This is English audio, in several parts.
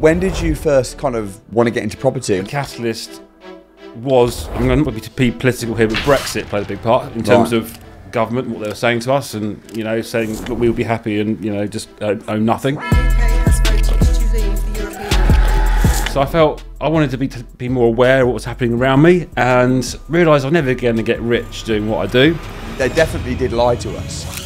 When did you first kind of want to get into property? The catalyst was, I'm going to be political here, but Brexit played a big part in terms of government, what they were saying to us, and saying that we'll be happy and just own nothing. So I felt I wanted to be more aware of what was happening around me, and realised I'm never going to get rich doing what I do. They definitely did lie to us.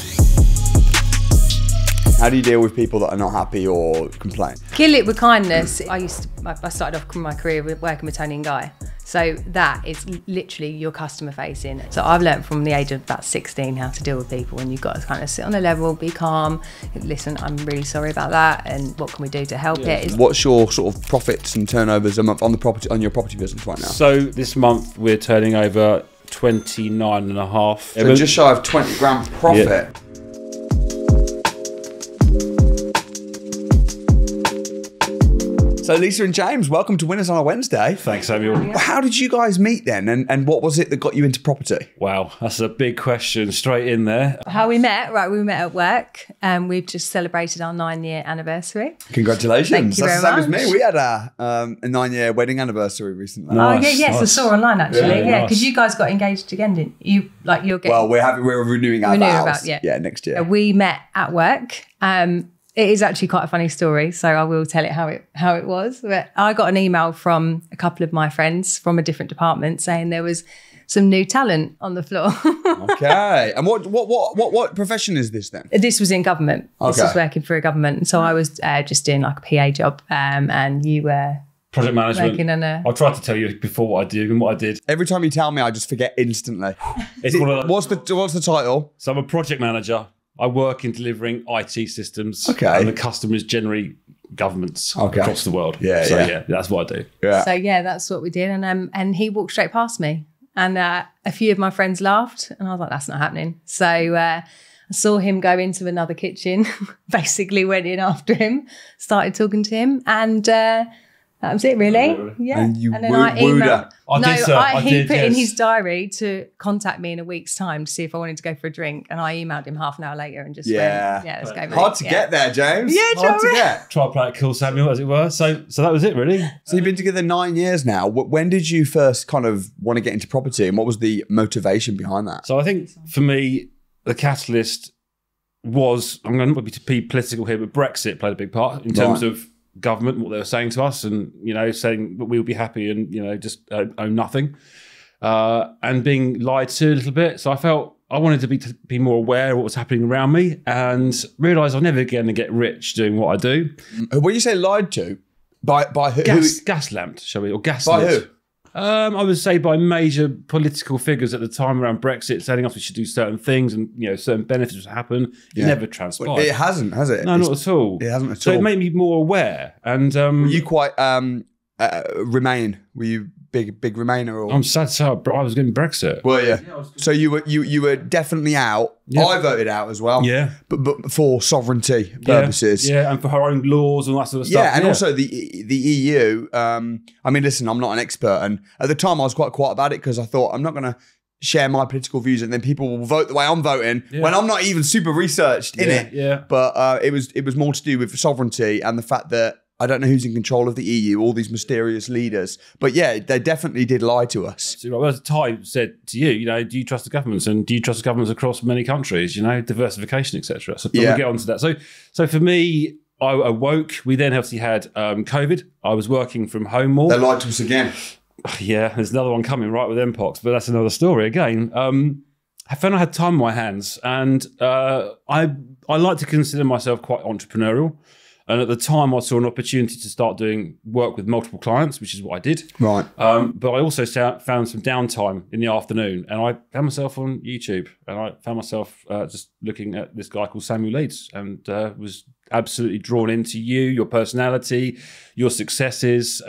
How do you deal with people that are not happy or complain? Kill it with kindness. I started off my career working with Tony and Guy. So that is literally your customer facing. So I've learned from the age of about 16 how to deal with people, and you've got to kind of sit on a level, be calm, listen, I'm really sorry about that, and what can we do to help it? What's your sort of profits and turnovers a month on your property business right now? So this month we're turning over 29.5. So just shy of 20 grand profit. Yeah. So Lisa and James, welcome to Winners on a Wednesday. Thanks, Samuel. How did you guys meet then, and what was it that got you into property? Wow, that's a big question straight in there. How we met? Right, we met at work. We've just celebrated our 9-year anniversary. Congratulations. Thank you That's very the same much. as me. We had a 9-year wedding anniversary recently. Nice, Oh yeah, yes, nice. I saw online actually. Yeah, because nice. you guys got engaged again, didn't you? You're getting. Well, we're renewing our vows. Yeah, next year. We met at work. It is actually quite a funny story, so I will tell it how it was. But I got an email from a couple of my friends from a different department saying there was some new talent on the floor. Okay. And what profession is this then? This was in government. This Okay. was working for a government. So I was just doing like a PA job, and you were Project management. working on a. I tried to tell you before what I do and what I did. Every time you tell me, I just forget instantly. It's one of What's the title? So I'm a project manager. I work in delivering IT systems. Okay. And the customer is generally governments across the world. Yeah, so yeah. that's what I do. Yeah. So yeah, that's what we did, and he walked straight past me, and a few of my friends laughed, and I was like, "That's not happening." So I saw him go into another kitchen, basically went in after him, started talking to him, and that was it, really. Yeah. And you then wooed her. He put in yes. his diary to contact me in a week's time to see if I wanted to go for a drink, and I emailed him half an hour later and just went, "Yeah, let's go." mate." Hard to get there, James. Yeah, hard to Joey. get. Try to play it cool, Samuel, as it were. So that was it, really. So you've been together 9 years now. When did you first kind of want to get into property, and what was the motivation behind that? So I think for me, the catalyst was, I'm going to be political here, but Brexit played a big part in terms of government, what they were saying to us, and saying that we'll be happy and just own nothing, and being lied to a little bit. So I felt I wanted to be more aware of what was happening around me, and realised I'm never going to get rich doing what I do. When you say lied to, by who? Gas lamped, shall we, or gaslit? By who? I would say by major political figures at the time around Brexit, telling us we should do certain things and certain benefits would happen. It never transpired. It hasn't, has it? No, not at all. It hasn't at so all. it made me more aware. And Were you quite Remain? Were you big Remainer? Or? I'm sad to say I was getting Brexit. Well, yeah. So you were definitely out. Yeah. I voted out as well. Yeah. But for sovereignty purposes. Yeah, and for her own laws and that sort of stuff. Yeah, and also the EU. I mean, listen, I'm not an expert, and at the time I was quite quiet about it because I thought I'm not going to share my political views, and then people will vote the way I'm voting when I'm not even super researched in it. Yeah. But it was more to do with sovereignty and the fact that I don't know who's in control of the EU, all these mysterious leaders. But yeah, they definitely did lie to us. So, as Ty said to you, do you trust the governments, and do you trust the governments across many countries? Diversification, etc. So we'll get onto that. So for me, I awoke. We then obviously had COVID. I was working from home more. They lied to us again. Yeah, there's another one coming right with MPOX, but that's another story again. I found I had time on my hands, and I like to consider myself quite entrepreneurial. And at the time, I saw an opportunity to start doing work with multiple clients, which is what I did. Right. But I also found some downtime in the afternoon, and I found myself on YouTube, and I found myself just looking at this guy called Samuel Leeds, and was absolutely drawn into you, your personality, your successes.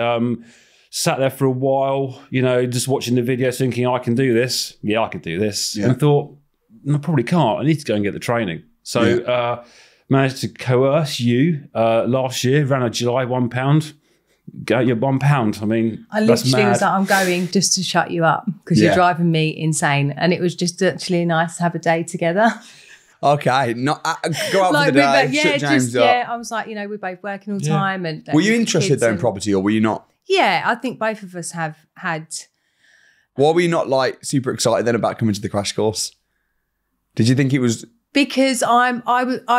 Sat there for a while, just watching the video, thinking, I can do this. Yeah, I can do this. Yeah. And thought, I probably can't. I need to go and get the training. So managed to coerce you last year, ran a July £1. Go your £1. I mean, I that's literally mad. was like, I'm going just to shut you up because you're driving me insane. And it was just actually nice to have a day together. Okay, not go out Like for the day. yeah, shut James just up. yeah. I was like, you know, we're both working all the time, and Were you interested though in property, or were you not? Yeah, I think both of us have had. Why were you not like super excited then about coming to the crash course? Did you think it was? Because I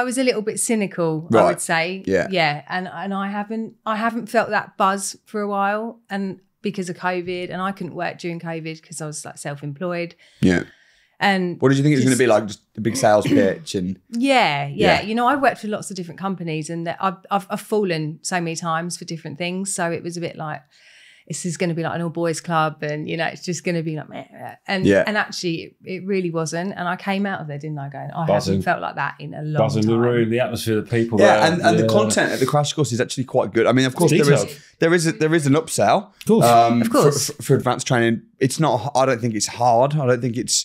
was a little bit cynical, Right. I would say. Yeah. And I haven't felt that buzz for a while, and because of COVID, and I couldn't work during COVID because I was like self-employed. Yeah. And what did you think it was going to be like? Just a big sales pitch and yeah. You know, I worked for lots of different companies, and I've fallen so many times for different things. So it was a bit like, this is going to be like an all boys club, and you know, it's just going to be like, meh. And actually, it really wasn't. And I came out of there, didn't I? Going, I haven't felt like that in a long Buzzing time. the room, the atmosphere, the people. Yeah, and the content at the crash course is actually quite good. I mean, of course, there is an upsell. Of course, for advanced training. It's not. I don't think it's hard. I don't think it's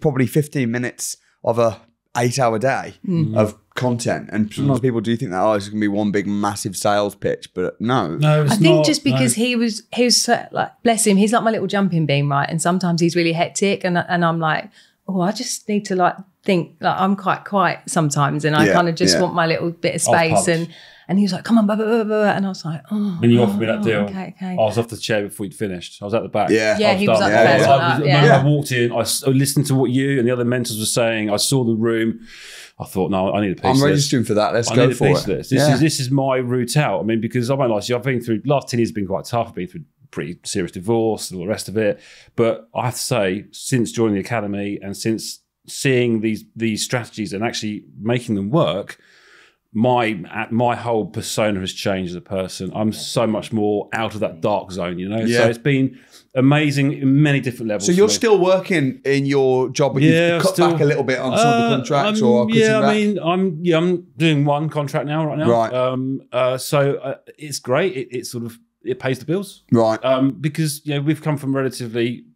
probably 15 minutes of a 8-hour day of content, and sometimes people do think that it's going to be one big massive sales pitch, but no, it's I think not, just because he was so, like, bless him, he's like my little jumping beam, right? And sometimes he's really hectic, and I'm like, oh, I just need to like think, like I'm quite quiet sometimes, and I kind of just want my little bit of space, and he was like, come on, blah, blah, blah, blah. And I was like, oh. When you offered me that deal, okay. I was off the chair before we'd finished. I was at the back. Yeah, he was at the first one. I walked in, I listened to what you and the other mentors were saying. I saw the room. I thought, no, I need a piece of this. I'm registering for that. Let's go for it. This is my route out. I mean, because I won't lie to you, I've been through, last 10 years has been quite tough. I've been through pretty serious divorce and all the rest of it. But I have to say, since joining the academy and since seeing these strategies and actually making them work, my whole persona has changed as a person. I'm so much more out of that dark zone, you know? Yeah. So it's been amazing in many different levels. So you're still working in your job, but you've cut back a little bit on some of the contracts, or I'm doing one contract right now. Right. So it's great. It sort of pays the bills, right? Because we've come from relatively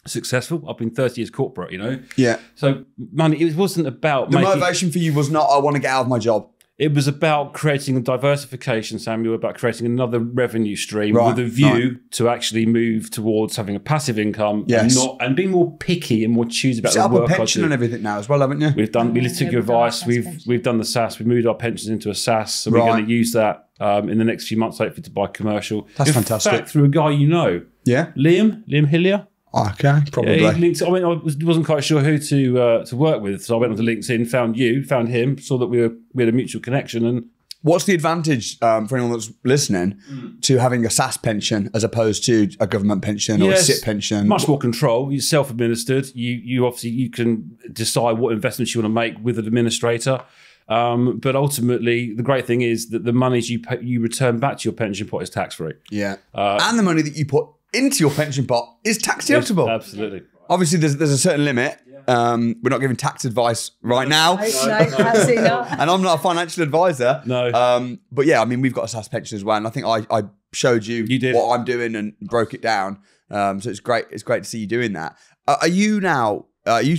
successful. I've been 30 years corporate, you know. Yeah. So money. It wasn't about the motivation for you was not I want to get out of my job. It was about creating a diversification, Samuel, about creating another revenue stream with a view to actually move towards having a passive income and being more picky and more choosy about the work. Set up a pension and everything now as well, haven't you? We took your advice. We've done the SaaS. We moved our pensions into a SaaS, so we're going to use that in the next few months, hopefully, to buy commercial. That's fantastic. In fact, through a guy you know, Liam Hillier. Okay, probably. Yeah, I wasn't quite sure who to work with, so I went onto LinkedIn, found you, found him, saw that we had a mutual connection. And what's the advantage for anyone that's listening to having a SaaS pension as opposed to a government pension or a SIP pension? Much more control. You're self-administered. You obviously you can decide what investments you want to make with an administrator. But ultimately, the great thing is that the monies you return back to your pension pot is tax-free. Yeah, and the money that you put into your pension pot is tax deductible. Absolutely. Obviously, there's a certain limit. We're not giving tax advice right now. No, absolutely not. And I'm not a financial advisor. No. But yeah, I mean, we've got a SaaS pension as well. And I think I showed you what I'm doing and broke it down. So it's great. It's great to see you doing that. Are you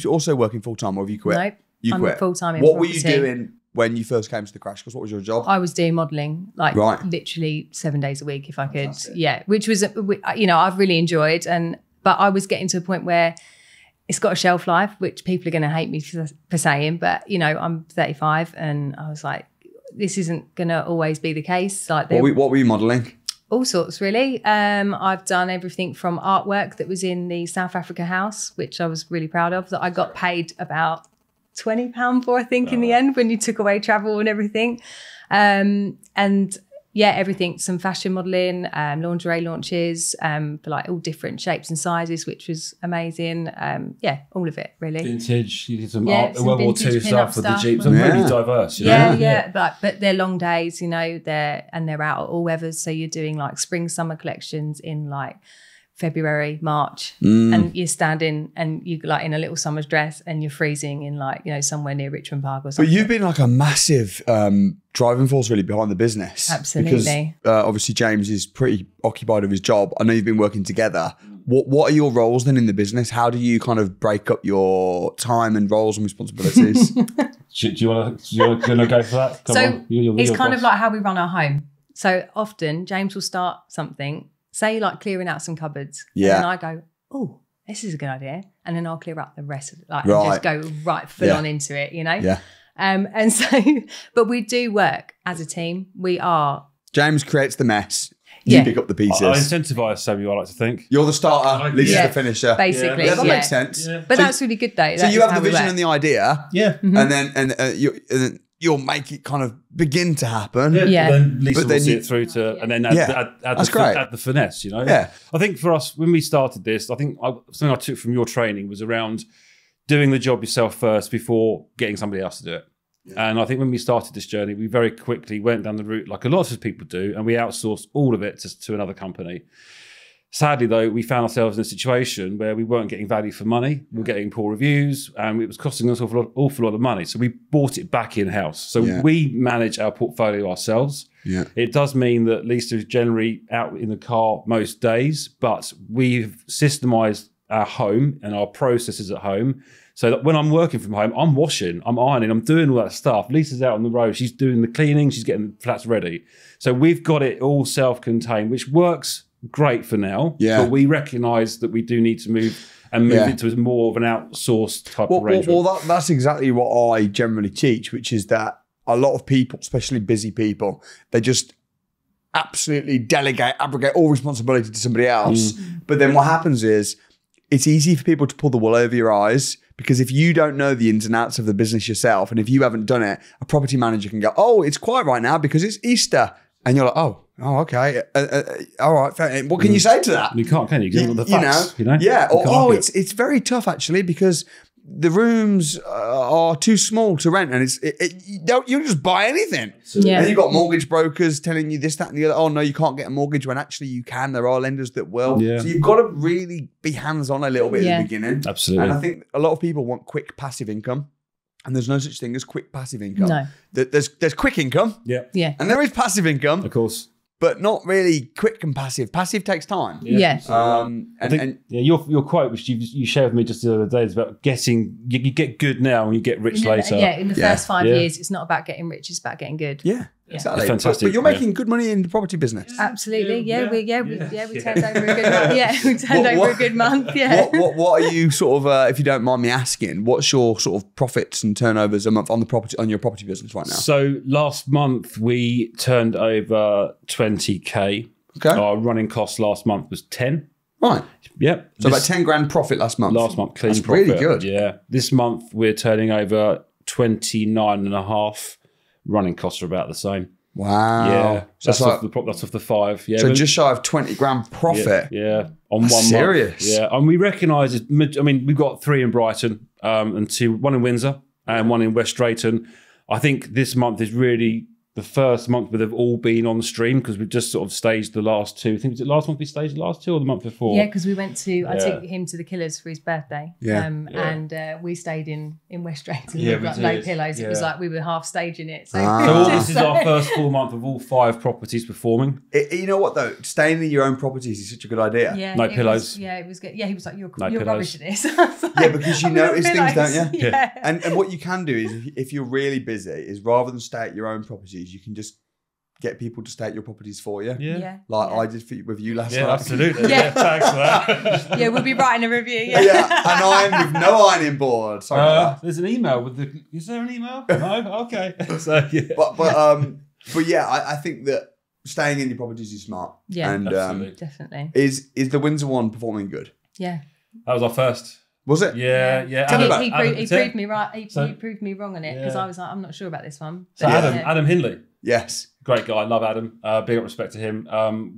also working full-time, or have you quit? No, you quit. I'm full-time in What property. were you doing when you first came to the crash course? What was your job? I was doing modelling, literally 7 days a week if I could. Fantastic. Yeah, which was, I've really enjoyed. But I was getting to a point where it's got a shelf life, which people are going to hate me for saying. But, I'm 35 and I was like, this isn't going to always be the case. Like, what were you modelling? All sorts, really. I've done everything from artwork that was in the South Africa house, which I was really proud of, that I got paid about £20 for, I think, in the end, when you took away travel and everything. Everything, some fashion modelling, lingerie launches, for like all different shapes and sizes, which was amazing. All of it, really. Vintage, you did some art, World War II stuff with the Jeeps. I'm really diverse. But they're long days, they're out at all weathers. So you're doing like spring, summer collections in like February, March, and you're standing and you like in a little summer's dress and you're freezing in like, somewhere near Richmond Park or something. But you've been like a massive driving force really behind the business. Absolutely. Because obviously James is pretty occupied with his job. I know you've been working together. What are your roles then in the business? How do you kind of break up your time and roles and responsibilities? Do you want to go for that? Come on. It's kind of like how we run our home. So often James will start something, say like clearing out some cupboards. Yeah. And I go, oh, this is a good idea. And then I'll clear up the rest of it, like, Right. and just go right full on into it, you know? Yeah. And so, but we do work as a team. We are. James creates the mess. You pick up the pieces. I incentivise Samuel, I like to think. You're the starter, Lisa's the finisher. Basically. Yeah, that makes sense. Yeah. But that's really good though. So you have the vision and the idea. Yeah. And then you'll make it kind of begin to happen. Yeah. Then Lisa But will then see you- it through to, and then add That's great. the finesse, you know? Yeah. I think for us, when we started this, I think something I took from your training was around doing the job yourself first before getting somebody else to do it. Yeah. And I think when we started this journey, we very quickly went down the route like a lot of people do, and we outsourced all of it to another company. Sadly, though, we found ourselves in a situation where we weren't getting value for money. We were getting poor reviews, and it was costing us an awful lot of money. So we bought it back in-house. So we manage our portfolio ourselves. Yeah. It does mean that Lisa is generally out in the car most days, but we've systemized our home and our processes at home so that when I'm working from home, I'm washing, I'm ironing, I'm doing all that stuff. Lisa's out on the road. She's doing the cleaning. She's getting the flats ready. So we've got it all self-contained, which works great for now. Yeah. But we recognise that we do need to move into more of an outsourced type of arrangement. Well, that's exactly what I generally teach, which is that a lot of people, especially busy people, they just absolutely abrogate all responsibility to somebody else. But then what happens is it's easy for people to pull the wool over your eyes, because if you don't know the ins and outs of the business yourself, and if you haven't done it, a property manager can go, oh, it's quiet right now because it's Easter. And you're like, oh, okay. All right. Fair. What can you say to that? You can't, can you? Give them the facts, you know? Yeah. It's very tough actually, because the rooms are too small to rent, and you don't just buy anything. Yeah. And you've got mortgage brokers telling you this, that, and the other. Oh no, you can't get a mortgage, when actually you can. There are lenders that will. Yeah. So you've got to really be hands-on a little bit at the beginning. Absolutely. And I think a lot of people want quick passive income, and there's no such thing as quick passive income. No. There's quick income. Yeah. And there is passive income. Of course. But not really quick and passive. Passive takes time. Yeah. Your quote, which you shared with me just the other day, is about getting you get good now and you get rich later. Yeah, in the first 5 years, it's not about getting rich; it's about getting good. Yeah, exactly. That's fantastic. But you're making good money in the property business. Absolutely. We turned over a good month. Yeah, we turned over a good month. Yeah. What are you sort of, if you don't mind me asking, what's your sort of profits and turnovers a month on your property business right now? So last month we turned over 20k. Okay. Our running cost last month was 10. Right. Yep. So about 10 grand profit last month. Last month, clean That's profit. really good. Yeah. This month we're turning over 29.5. Running costs are about the same. Wow. Yeah. So That's off the 5. Yeah. So just shy of 20 grand profit. Yeah. On That's 1 month. serious. Yeah. And we recognise, we've got 3 in Brighton and 2, 1 in Windsor and 1 in West Drayton. I think this month is really the first month where they've all been on the stream, because we've just sort of staged the last 2. I think, was it last month we staged the last 2 or the month before? Yeah, because we went to, I took him to the Killers for his birthday. Yeah. And we stayed in West Drayton Yeah, with we like no did. pillows. It was Yeah. like we were half staging it. So, So August is our first full month of all 5 properties performing. You know what though? Staying in your own properties is such a good idea. yeah, No it pillows. it was good. Yeah, he was like, you're pillows. rubbish at this. I was like, Yeah, because you "No notice things, pillows." don't you? Yeah. And what you can do is, if you're really busy, is rather than stay at your own properties, you can just get people to stay at your properties for you. Yeah. Like I did with you last Yeah, night. absolutely. Yeah. Thanks for that. Yeah, we'll be writing a review. Yeah. Yeah, and I'm with no ironing board. Sorry about that. There's an email with the. Is there an email? No. Okay. So yeah. But yeah, I think that staying in your properties is smart. Yeah, and absolutely. Definitely. is the Windsor one performing good? Yeah. That was our first. Was it? Yeah. Tell me He, about he, it. he proved me right. He So- proved me wrong on it, because Yeah. I was like, I'm not sure about this one. So But, Adam Hindley, Yes. great guy, love Adam. Big up respect to him.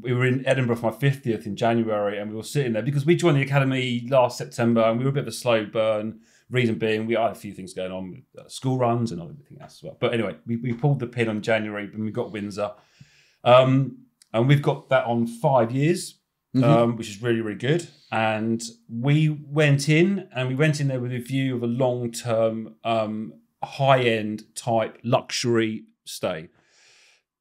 We were in Edinburgh for my 50th in January, and we were sitting there because we joined the academy last September, and we were a bit of a slow burn. Reason being, we had a few things going on with school runs and everything else as well. But anyway, we pulled the pin on January when we got Windsor, and we've got that on 5 years. Which is really, really good. And we went in there with a view of a long-term, high-end type luxury stay.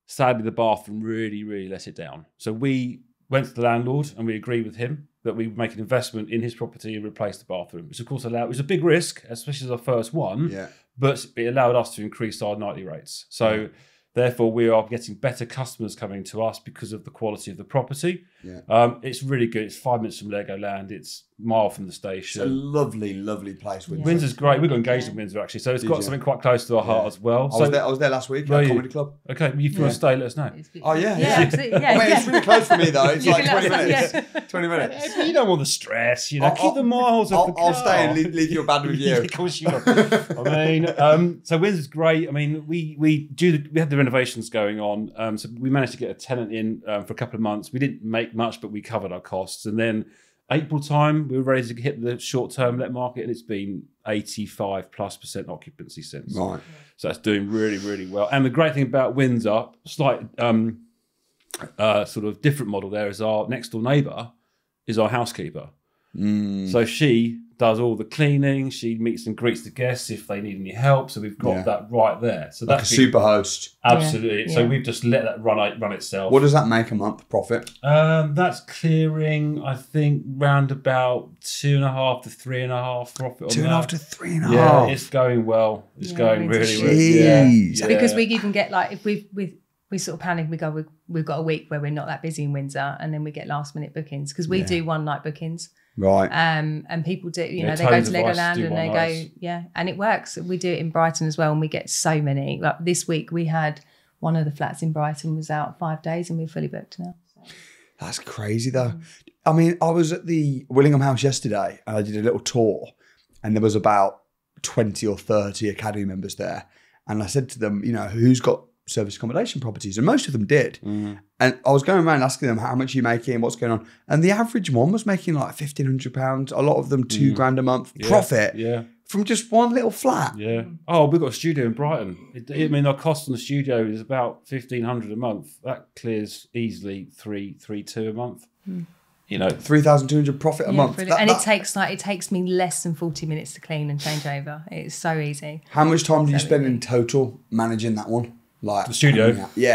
Sadly, the bathroom really, really let it down. So we went to the landlord and we agreed with him that we would make an investment in his property and replace the bathroom, which of course it was a big risk, especially as our first one, but it allowed us to increase our nightly rates. So therefore, we are getting better customers coming to us because of the quality of the property. Yeah. It's really good. It's 5 minutes from Legoland. It's mile from the It's a station. lovely place. Windsor. Windsor's great. We got engaged in Windsor actually, so it's got something quite close to our heart as well. I was there last week at Comedy Club. Okay, if you want to stay, let us know. Oh yeah, absolutely. Yeah, I mean, it's really close for me though. It's like 20 minutes. Yeah. 20 minutes. You don't want the stress, you know. Keep the miles off the car. I'll stay and leave your bad review. Of course you will. I mean, so Windsor's great. I mean, we had the renovations going on, so we managed to get a tenant in for a couple of months. We didn't make much, but we covered our costs. And then April time, we were ready to hit the short-term let market, and it's been 85+% occupancy since. Right. So that's doing really, really well. And the great thing about Windsor, slight sort of different model there, is our next door neighbour is our housekeeper. So she does all the cleaning. She meets and greets the guests if they need any help. So we've got that right there. So like that's a super host. Absolutely. So we've just let that run itself. What does that make a month profit? That's clearing, I think, round about 2.5 to 3.5 profit. 2.5 to 3.5. Yeah, it's going well. It's going really well. Yeah. Because we even get like if we sort of panic, we go, we've got a week where we're not that busy in Windsor, and then we get last minute bookings because we do one night bookings. Right. And people do, they go to Legoland and they go, and it works. We do it in Brighton as well, and we get so many. Like this week, we had one of the flats in Brighton was out 5 days, and we're fully booked now. So. That's crazy, though. I mean, I was at the Willingham House yesterday, and I did a little tour, and there was about 20 or 30 Academy members there, and I said to them, who's got service accommodation properties, and most of them did. And I was going around asking them how much are you making, what's going on, and the average one was making like £1,500. A lot of them £2,000 a month profit from just one little flat. Oh, we've got a studio in Brighton. I mean, our cost on the studio is about £1,500 a month. That clears easily 3.2 a month. 3,200 profit a month. And it takes me less than 40 minutes to clean and change over. It's so easy. How much time do you spend in total managing that one? Like the studio?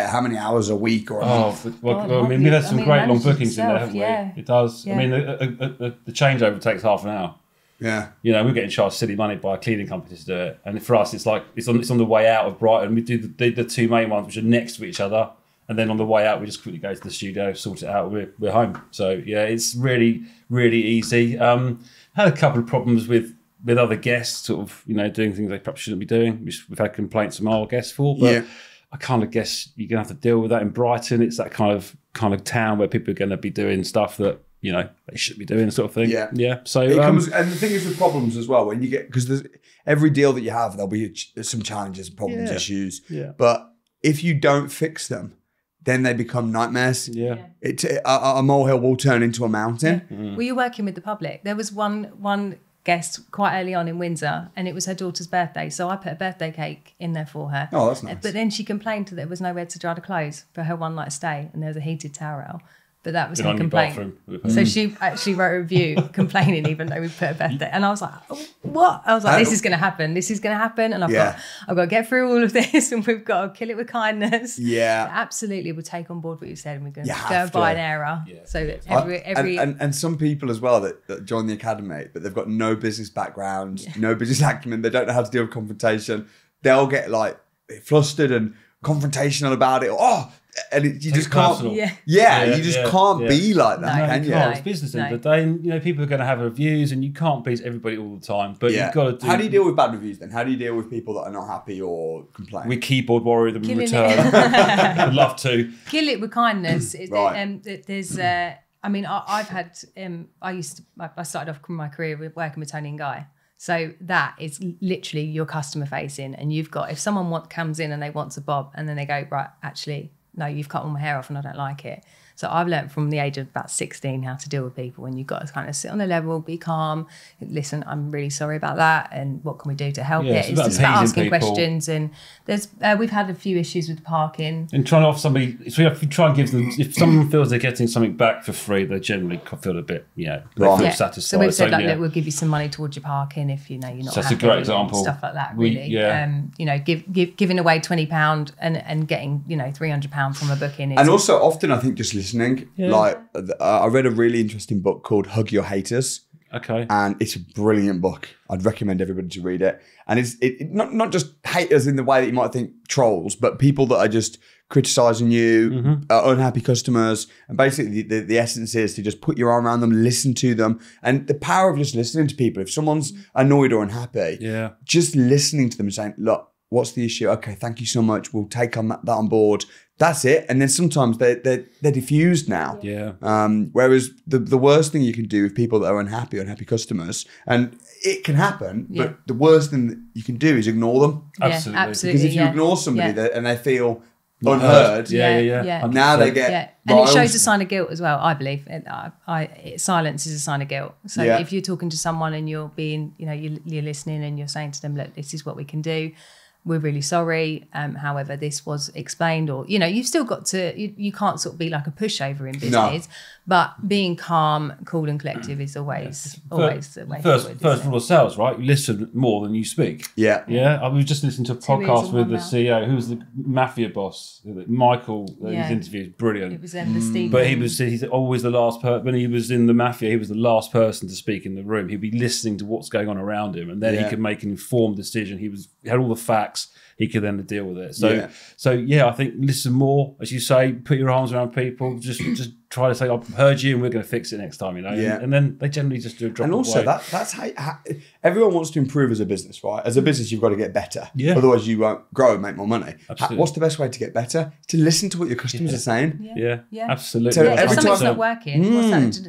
How many hours a week or a month? I mean, we've had some great long bookings in there, haven't we? It does. Yeah. I mean, the changeover takes half an hour. Yeah. We're getting charged silly money by a cleaning company to do it. And for us, it's like, it's on the way out of Brighton. We do the two main ones, which are next to each other. And then on the way out, we just quickly go to the studio, sort it out. We're home. So, it's really, really easy. Had a couple of problems with other guests, sort of, doing things they perhaps shouldn't be doing, which we've had complaints from our guests for. But I kind of guess you're going to have to deal with that in Brighton. It's that kind of town where people are going to be doing stuff that, they shouldn't be doing, sort of thing. Yeah. So it comes, and the thing is with problems as well, when you get, because there's every deal that you have, there'll be some challenges, problems, issues. Yeah. But if you don't fix them, then they become nightmares. Yeah. A molehill will turn into a mountain. Yeah. Were you working with the public? There was one guest quite early on in Windsor, and it was her daughter's birthday, so I put a birthday cake in there for her. Oh, that's nice. But then she complained that there was nowhere to dry the clothes for her one night stay, and there was a heated towel. But that was her complaint. So she actually wrote a review complaining, even though we put a birthday. And I was like, oh, what? I was like, this is going to happen. This is going to happen. And I've got to get through all of this, and we've got to kill it with kindness. Yeah. So absolutely, we'll take on board what you said, and we're going to go by an error. Yeah. So that every and some people as well that join the academy, but they've got no business background, no business acumen. They don't know how to deal with confrontation. They'll get like flustered and confrontational about it. And you just can't. You just can't be like that, can you? It's business at the end of the day, and people are going to have reviews, and you can't please everybody all the time. But you've got to do. How do you deal with bad reviews then? How do you deal with people that are not happy or complain? We keyboard warrior them in return. I'd love to kill it with kindness. There's. I've had. I started off my career with working with Tony and Guy. So that is literally your customer facing, and you've got, if someone comes in and they want to bob, and then they go, right, actually, no, you've cut all my hair off and I don't like it. So I've learned from the age of about 16 how to deal with people, and you've got to kind of sit on a level, be calm, listen, I'm really sorry about that, and what can we do to help it? It's just about asking questions. And there's we've had a few issues with parking. And trying to offer somebody, so if you try and give them, if someone feels they're getting something back for free, they generally feel a bit, they feel satisfied. So we've said, look, we'll give you some money towards your parking if you're not happy. That's a great example. Stuff like that, really. Giving away £20 and getting £300 from a booking. And also often I think just listening, like I read a really interesting book called Hug Your Haters. Okay. And it's a brilliant book. I'd recommend everybody to read it. And it's not just haters in the way that you might think trolls, but people that are just criticizing you, unhappy customers. And basically the essence is to just put your arm around them, listen to them. And the power of just listening to people. If someone's annoyed or unhappy, just listening to them and saying, look, what's the issue? Okay, thank you so much. We'll take on that on board. That's it. And then sometimes they're diffused now. Yeah. Whereas the worst thing you can do with people that are unhappy customers, and it can happen, but the worst thing that you can do is ignore them. Absolutely. Because if you ignore somebody and they feel unheard, now they get and it shows a sign of guilt as well, I believe. Silence is a sign of guilt. So if you're talking to someone and you're being, you're listening and you're saying to them, look, this is what we can do. We're really sorry. However, this was explained, or you've still got to. You can't sort of be like a pushover in business, but being calm, cool, and collective is always the way. First rule of sales, right? You listen more than you speak. Yeah. I was just listening to a podcast with the CEO, who's the mafia boss, Michael. His interview is brilliant. It was the Steve. But he's always the last person. When he was in the mafia, he was the last person to speak in the room. He'd be listening to what's going on around him, and then he could make an informed decision. He had all the facts. He could then deal with it. So I think listen more, as you say, put your arms around people. Just try to say, I've heard you, and we're going to fix it next time. And then they generally just do a drop. And also away. that's how everyone wants to improve as a business, right? As a business, you've got to get better. Yeah. Otherwise, you won't grow and make more money. Absolutely. What's the best way to get better? To listen to what your customers are saying. Yeah. Absolutely. So if something's not working,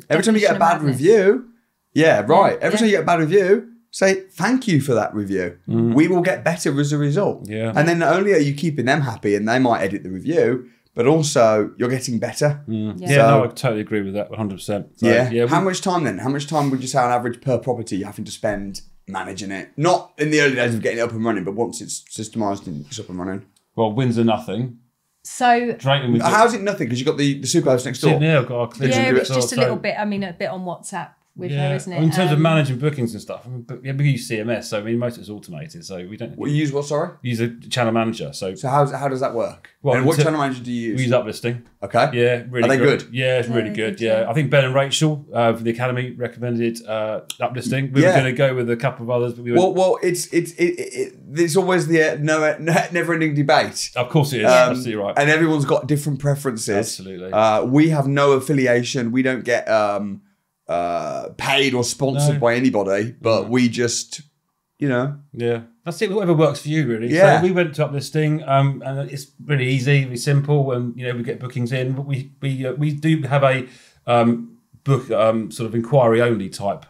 every time you get a bad review, every time you get a bad review, say thank you for that review. We will get better as a result. Yeah. And then not only are you keeping them happy and they might edit the review, but also you're getting better. I totally agree with that 100%. So, How much time then? How much time would you say on average per property you're having to spend managing it? Not in the early days of getting it up and running, but once it's systemised and it's up and running. Well, Windsor nothing. So Drayton. How's it nothing? Because you've got the superhouse next door. Yeah, I've got it's just a little bit. I mean, a bit on WhatsApp with her, isn't it? In terms of managing bookings and stuff, we use CMS, so most of it's automated, so we don't. You use what? Sorry. Use a channel manager. So how does that work? Well, and what channel manager do you use? We use Uplisting. Okay. Yeah, really. Are they good? Yeah, it's really good. Yeah, I think Ben and Rachel for the Academy recommended Uplisting. We were going to go with a couple of others, but we went. Well, it's always the never-ending debate. Of course it is. Absolutely right. And everyone's got different preferences. Absolutely. We have no affiliation. We don't get paid or sponsored by anybody, but we just, Yeah, that's it. Whatever works for you, really. Yeah. So we went to Uplisting, and it's really easy, really simple, and we get bookings in. But we do have a book sort of inquiry only type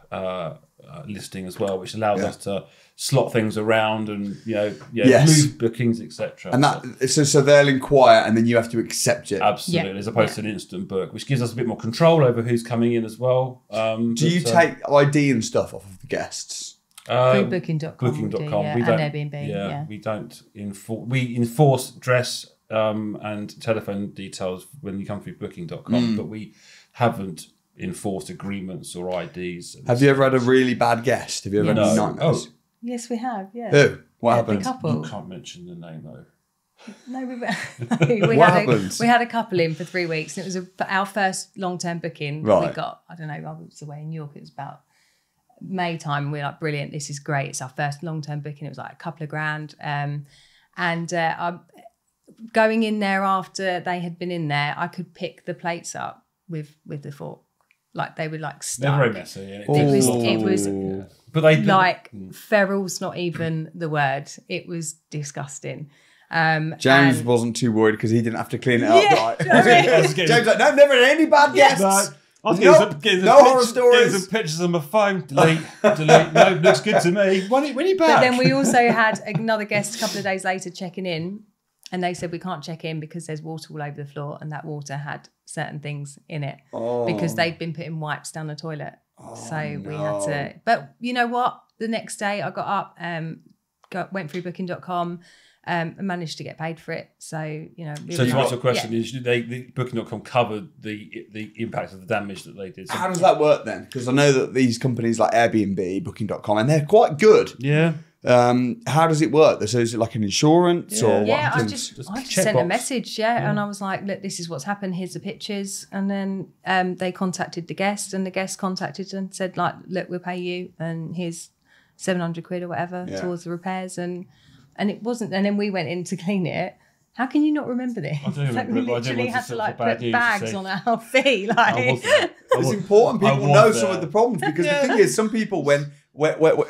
listing as well, which allows us to slot things around and move bookings, etc. And that so they'll inquire and then you have to accept it. Absolutely, as opposed to an instant book, which gives us a bit more control over who's coming in as well. Do you take ID and stuff off of the guests? Through booking.com. Booking.com. And Airbnb. We don't enforce. We enforce address and telephone details when you come through booking.com, but we haven't enforced agreements or IDs. Have you ever had a really bad guest? Have you ever had any nightmares? Oh. Yes, we have. Yeah. Who? What happened? The couple. You can't mention the name though. No, we What had a couple in for 3 weeks, and it was our first long-term booking. Right. We got, I don't know, I was away in York. It was about May time, and we were like, brilliant, this is great. It's our first long-term booking. It was like a couple of grand. Going in there after they had been in there, I could pick the plates up with the fork. Like they were like stuck. They're very messy. Yeah. It was but they feral's not even the word. It was disgusting. James wasn't too worried because he didn't have to clean it up. Yeah, James like, no, never had any bad guests. I was getting no horror stories. Getting some pictures on my phone. Delete. No, looks good to me. When are you back? But then we also had another guest a couple of days later checking in, and they said we can't check in because there's water all over the floor, and that water had certain things in it because they'd been putting wipes down the toilet. We had to. But you know what? The next day I got up, went through booking.com. And managed to get paid for it. So, to answer your question, is the Booking.com covered the impact of the damage that they did. How does that work then? Because I know that these companies like Airbnb, Booking.com, and they're quite good. Yeah. How does it work? So is it like an insurance or what Yeah, I happens? just sent a message, and I was like, look, this is what's happened, here's the pictures. And then they contacted the guest, and the guest contacted and said, like, look, we'll pay you, and here's 700 quid or whatever towards the repairs. And it wasn't, and then we went in to clean it. How can you not remember this? I do remember. We literally had to like put news, bags on our feet. Like, It's important people know some of the problems, because the thing is, some people, when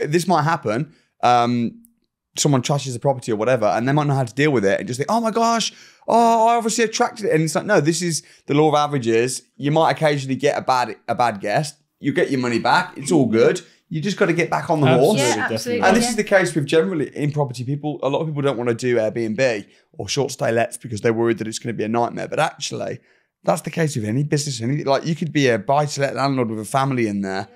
this might happen, someone trashes the property or whatever, and they might know how to deal with it and just think, oh my gosh, I obviously attracted it. And it's like, no, this is the law of averages. You might occasionally get a bad guest. You get your money back. It's all good. You just got to get back on the horse. Yeah, absolutely. And this is the case with generally in property. A lot of people don't want to do Airbnb or short stay lets because they're worried that it's going to be a nightmare. But actually, that's the case with any business. Like, you could be a buy-to-let landlord with a family in there.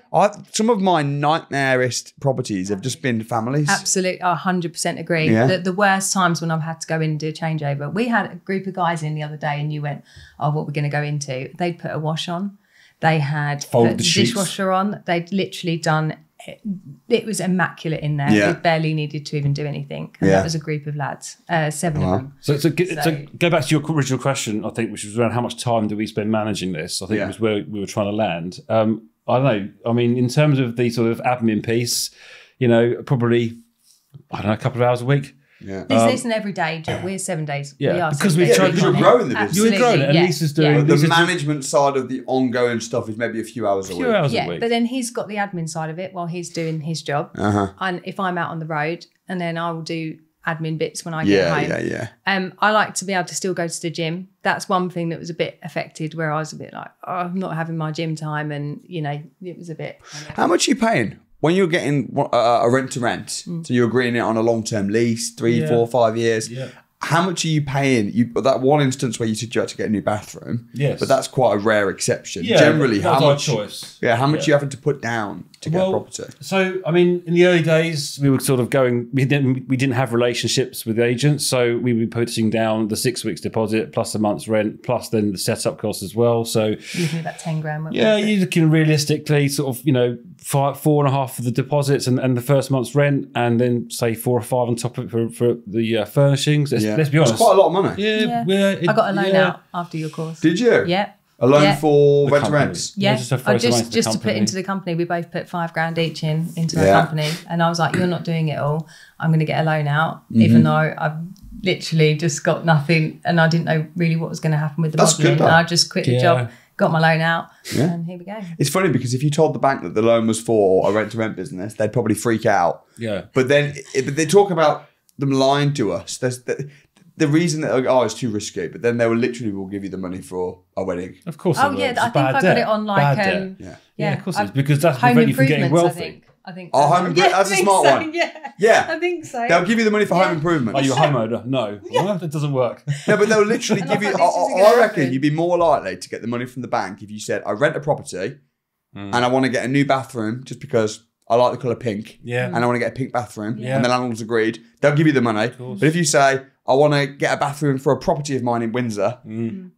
Some of my nightmarest properties have just been families. Absolutely, I 100% agree. Yeah. The worst times when I've had to go in and do a changeover. We had a group of guys in the other day, and you went, oh, what we're going to go into? They'd put a wash on. They had put the dishwasher on. They'd literally done... It was immaculate in there. Yeah. We barely needed to even do anything. And that was a group of lads, 7 of them. So go back to your original question, I think, which was around how much time do we spend managing this? I think it was where we were trying to land. I don't know. I mean, in terms of the sort of admin piece, probably, I don't know, a couple of hours a week. Yeah. Listen, every day, we're 7 days. Yeah, we are because we're trying to grow in the business. You're growing it, and Lisa's doing the management side of the ongoing stuff is maybe a few hours a week. Yeah, but then he's got the admin side of it while he's doing his job. And if I'm out on the road, and then I will do admin bits when I get home. I like to be able to still go to the gym. That's one thing that was a bit affected, where I was a bit like, oh, I'm not having my gym time, and it was a bit. How much are you paying? When you're getting a rent to rent, so you're agreeing it on a long-term lease, 3, 4, 5 years. Yeah. How much are you paying? That one instance where you said you had to get a new bathroom. Yes. But that's quite a rare exception. Yeah, generally, how much choice? Yeah, how much are you having to put down to get a property? So, I mean, in the early days, we were sort of going. We didn't have relationships with agents, so we were putting down the 6 weeks deposit plus a month's rent plus then the setup costs as well. So you're looking about 10 grand. Yeah, you're looking realistically sort of 4.5 for the deposits and the first month's rent, and then say 4 or 5 on top of it for the furnishings. Let's be honest, it's quite a lot of money. Yeah. I got a loan out after your course. Did you? Yeah. A loan for rent to rents? Yeah, just to put into the company. We both put 5 grand each into the company, and I was like, "You're not doing it all. I'm going to get a loan out, even though I've literally just got nothing, and I didn't know really what was going to happen with the modelling. And I just quit the job, got my loan out, and here we go." It's funny because if you told the bank that the loan was for a rent to rent business, they'd probably freak out. Yeah, but then they talk about them lying to us. There's the reason that it's too risky, but then they will give you the money for a wedding. Of course. Oh yeah, I think I got it on like of course it is, because that's home prevent you from getting wealthy. I think. Oh, home improvement. That's a smart one. Yeah, I think so. They'll give you the money for home improvement. Are you a homeowner? No, that doesn't work. No, but they'll literally give you. I reckon you'd be more likely to get the money from the bank if you said, "I rent a property, and I want to get a new bathroom just because I like the colour pink, and I want to get a pink bathroom," and the landlord's agreed. They'll give you the money. But if you say, "I want to get a bathroom for a property of mine in Windsor,"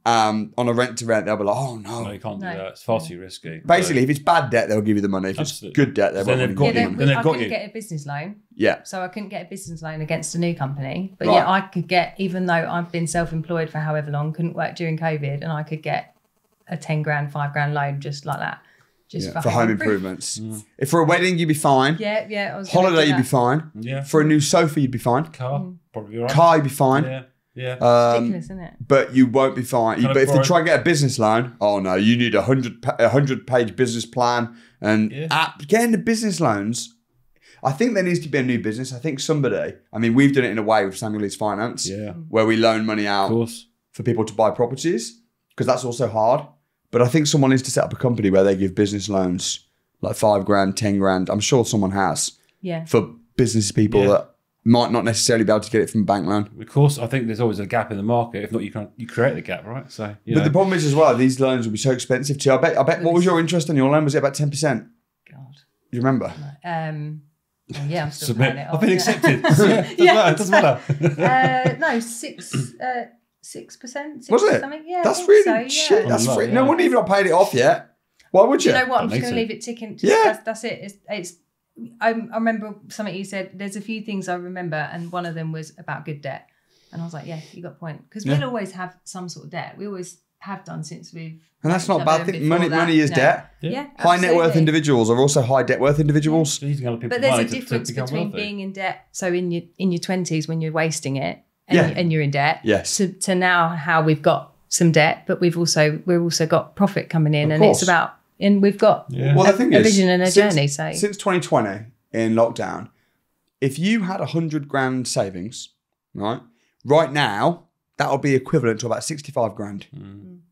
on a rent to rent, they'll be like, "Oh no, you can't do that. It's far too risky." Basically, if it's bad debt, they'll give you the money. If it's good debt, they'll got you. I couldn't get a business loan. Yeah. So I couldn't get a business loan against a new company, but I could get, even though I've been self-employed for however long, couldn't work during COVID, and I could get a 10 grand, 5 grand loan just like that. For home improvements. If for a wedding, you'd be fine. Yeah. I was Holiday, you'd be fine. Yeah. For a new sofa, you'd be fine. Car, probably all right. Car, you'd be fine. Yeah. Ridiculous, isn't it? But you won't be fine. But if they try and get a business loan, oh no, you need a 100-page business plan. And getting the business loans, I think there needs to be a new business. I think we've done it in a way with Samuel Leeds Finance, where we loan money out for people to buy properties, because that's also hard. But I think someone needs to set up a company where they give business loans like 5 grand, 10 grand. I'm sure someone has. Yeah. For business people that might not necessarily be able to get it from a bank loan. Of course, I think there's always a gap in the market. If not, you create the gap, right? So, but the problem is as well, these loans will be so expensive too. I bet. What was your interest on your loan? Was it about 10%? God. Do you remember? Yeah, I'm still paying it off. I've been accepted. Doesn't matter. No, 6%. Was it? Something? Yeah, that's really shit. That's free. No wonder you've not paid it off yet. Why would you? You know what? I'm just going to leave it ticking. That's it. It's I remember something you said. There's a few things I remember, and one of them was about good debt. And I was like, yeah, you got a point. Because we'll always have some sort of debt. We always have done since we've... And that's not a bad thing. Money is debt. Yeah, high net worth individuals are also high debt worth individuals. Yeah. But there's a difference between being in debt, so in your 20s when you're wasting it and you're in debt, to now how we've got some debt, but we've also got profit coming in, and it's about... And we've got the thing is, vision and a journey. So since 2020 in lockdown, if you had 100 grand savings, right now, that'll be equivalent to about 65 grand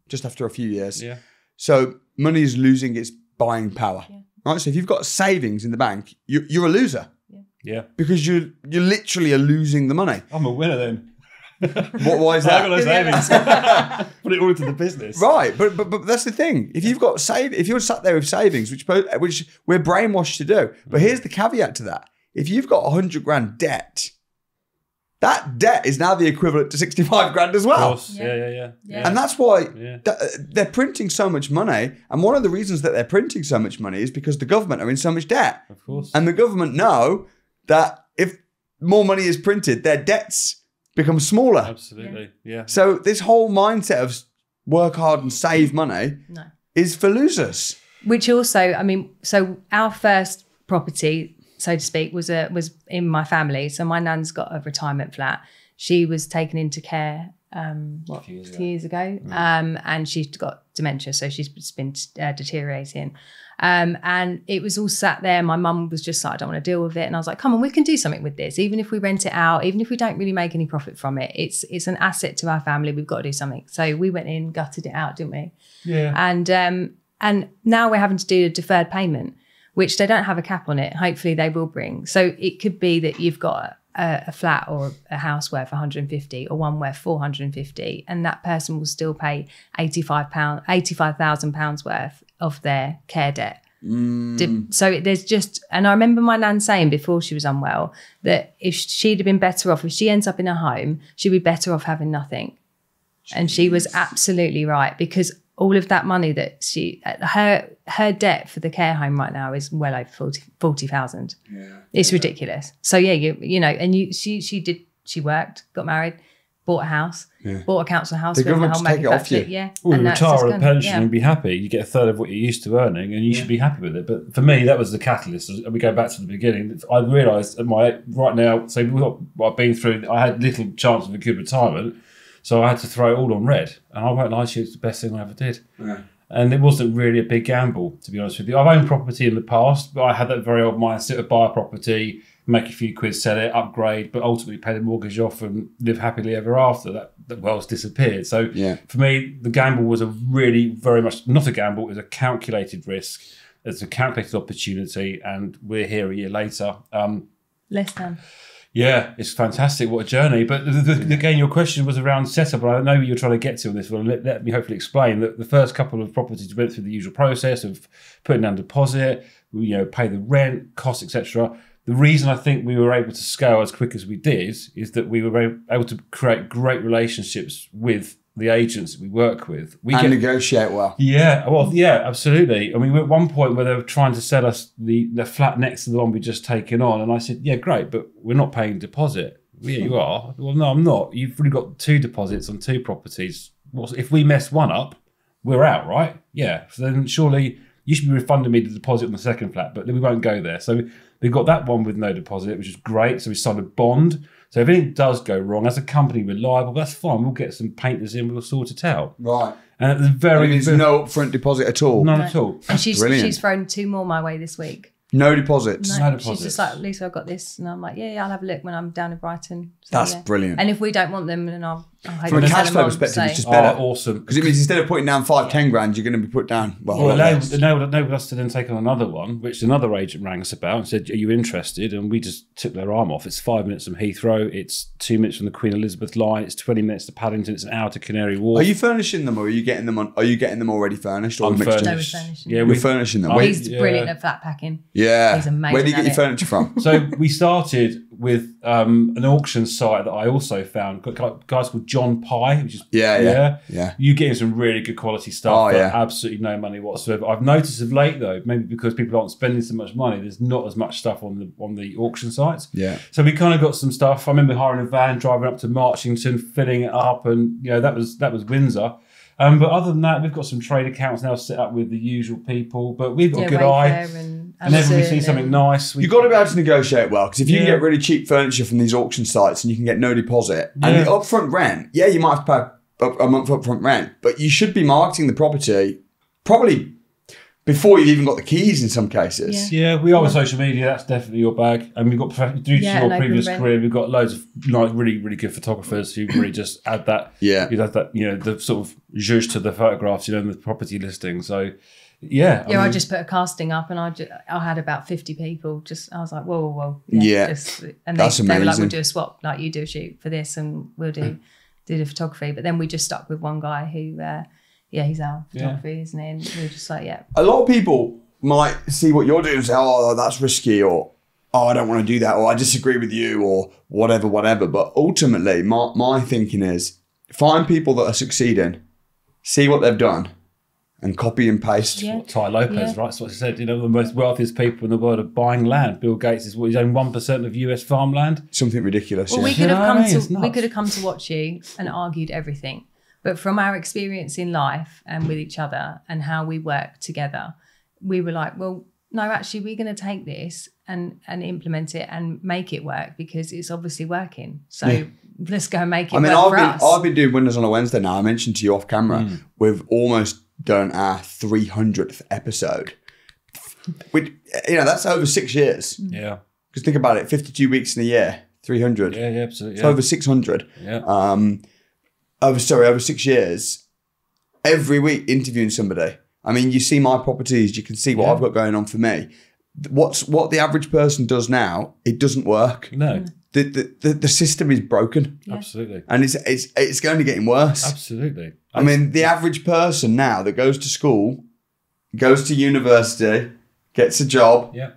just after a few years. Yeah. So money is losing its buying power. Yeah. Right. So if you've got savings in the bank, you're a loser. Yeah. Because you literally are losing the money. I'm a winner then. Why is that? I've got no savings. Put it all into the business. Right, but that's the thing. If you've got if you're sat there with savings, which we're brainwashed to do, but here's the caveat to that: if you've got 100 grand debt, that debt is now the equivalent to 65 grand as well. Of course. Yeah. And that's why they're printing so much money. And one of the reasons that they're printing so much money is because the government are in so much debt. Of course. And the government know that if more money is printed, their debts become smaller. Absolutely, yeah. So this whole mindset of work hard and save money is for losers. Which also, I mean, so our first property, so to speak, was in my family. So my nan's got a retirement flat. She was taken into care a few years ago. And she's got dementia, so she's been deteriorating. And it was all sat there. My mum was just like, I don't want to deal with it. And I was like, come on, we can do something with this. Even if we rent it out, even if we don't really make any profit from it, it's an asset to our family. We've got to do something. So we went in, gutted it out, didn't we? Yeah. And now we're having to do a deferred payment, which they don't have a cap on it. Hopefully they will bring. So it could be that you've got a flat or a house worth 150 or one worth 450, and that person will still pay £85,000 worth of their care debt. So there's just, and I remember my nan saying before she was unwell that if she'd have been better off, if she ends up in a home, she'd be better off having nothing. Jeez. And she was absolutely right, because all of that money that her debt for the care home right now is well over 40,000. Yeah, it's ridiculous. So you know, and she worked, got married, bought a house, bought a council house. The government just take it off you. Yeah, well, you retire a pension and be happy. You get a third of what you're used to earning, and you should be happy with it. But for me, that was the catalyst. And we go back to the beginning. I realised right now. So what I've been through, I had little chance of a good retirement. So I had to throw it all on red. And I won't lie to you, it's the best thing I ever did. Yeah. And it wasn't really a big gamble, to be honest with you. I've owned property in the past, but I had that very old mindset of buy a property, make a few quid, sell it, upgrade, but ultimately pay the mortgage off and live happily ever after. That wealth's disappeared. So for me, the gamble was a really very much, not a gamble, it was a calculated risk. It's a calculated opportunity, and we're here a year later. Less than. Yeah, it's fantastic. What a journey. But again, your question was around setup. And I know you're trying to get to on this. Well, let me hopefully explain that the first couple of properties went through the usual process of putting down deposit, pay the rent, costs, etc. The reason I think we were able to scale as quick as we did is that we were able to create great relationships with the agents that we work with. Negotiate well. Yeah, well, yeah, absolutely. I mean, we're at one point where they were trying to sell us the flat next to the one we just taken on. And I said, yeah, great, but we're not paying deposit. Yeah, you are. Well, no, I'm not. You've really got 2 deposits on 2 properties. Well, if we mess one up, we're out, right? Yeah. So then surely you should be refunding me the deposit on the second flat, but we won't go there. So we got that one with no deposit, which is great. So we signed a bond. So if anything does go wrong, as a company, we're liable. That's fine. We'll get some painters in. We'll sort it out. Right. And at the very... There's no upfront deposit at all? None at all. And she's thrown 2 more my way this week. No deposits? No deposits. She's just like, Lisa, I've got this. And I'm like, yeah, I'll have a look when I'm down in Brighton. So, that's brilliant. And if we don't want them, then I'll hope from a cash flow perspective, it's just better. Awesome. Because it means instead of putting down 5-10 grand, you're going to be put down. Well, enabled us to then take on another one, which another agent rang us about and said, are you interested? And we just took their arm off. It's 5 minutes from Heathrow. It's 2 minutes from the Queen Elizabeth line. It's 20 minutes to Paddington. It's an hour to Canary Wharf. Are you furnishing them, or are you getting them already furnished? Or I'm furnishing. No, we're furnishing. Yeah, we're furnishing them. He's brilliant at flat packing. Yeah. He's amazing. Where do you get your furniture from? So we started with an auction site that I also found. Got guys called John Pye, which is yeah. You getting some really good quality stuff for absolutely no money whatsoever. I've noticed of late though, maybe because people aren't spending so much money, there's not as much stuff on the auction sites. Yeah. So we kind of got some stuff. I remember hiring a van, driving up to Marchington, filling it up, and that was Windsor. But other than that, we've got some trade accounts now set up with the usual people. But we've got a good eye. And whenever we see something nice, you've got to be able to negotiate well. Because if you can get really cheap furniture from these auction sites and you can get no deposit and the upfront rent, you might have to pay a month upfront rent, but you should be marketing the property probably before you've even got the keys in some cases. Yeah, we are with social media. That's definitely your bag. And we've got, due to your previous career, we've got loads of really, really good photographers who really just add that. The sort of zhuzh to the photographs, and the property listing. So, I just put a casting up, and I had about 50 people. I was like, whoa. And they were like, we'll do a swap, like you do a shoot for this, and we'll do the photography. But then we just stuck with one guy who. He's our photographer, isn't he? And we're just like, A lot of people might see what you're doing and say, oh, that's risky, or oh, I don't want to do that, or I disagree with you, or whatever. But ultimately, my thinking is find people that are succeeding, see what they've done, and copy and paste. Yeah. Ty Lopez, right? That's what he said. The most wealthiest people in the world are buying land. Bill Gates is he's owned 1% of US farmland. Something ridiculous. Well, we could have come to watch you and argued everything. But from our experience in life and with each other and how we work together, we were like, well, no, actually, we're going to take this and implement it and make it work because it's obviously working. So let's go and make it work for us. I've been doing Windows on a Wednesday now. I mentioned to you off camera, we've almost done our 300th episode. That's over 6 years. Yeah. Because think about it, 52 weeks in a year, 300. Yeah, absolutely. It's over 600. Yeah. Over 6 years, every week interviewing somebody. I mean, you see my properties, you can see what I've got going on for me. What the average person does now, it doesn't work. No. The system is broken. Yeah. Absolutely. And it's going to getting worse. Absolutely. I mean, the average person now that goes to school, goes to university, gets a job. Yeah.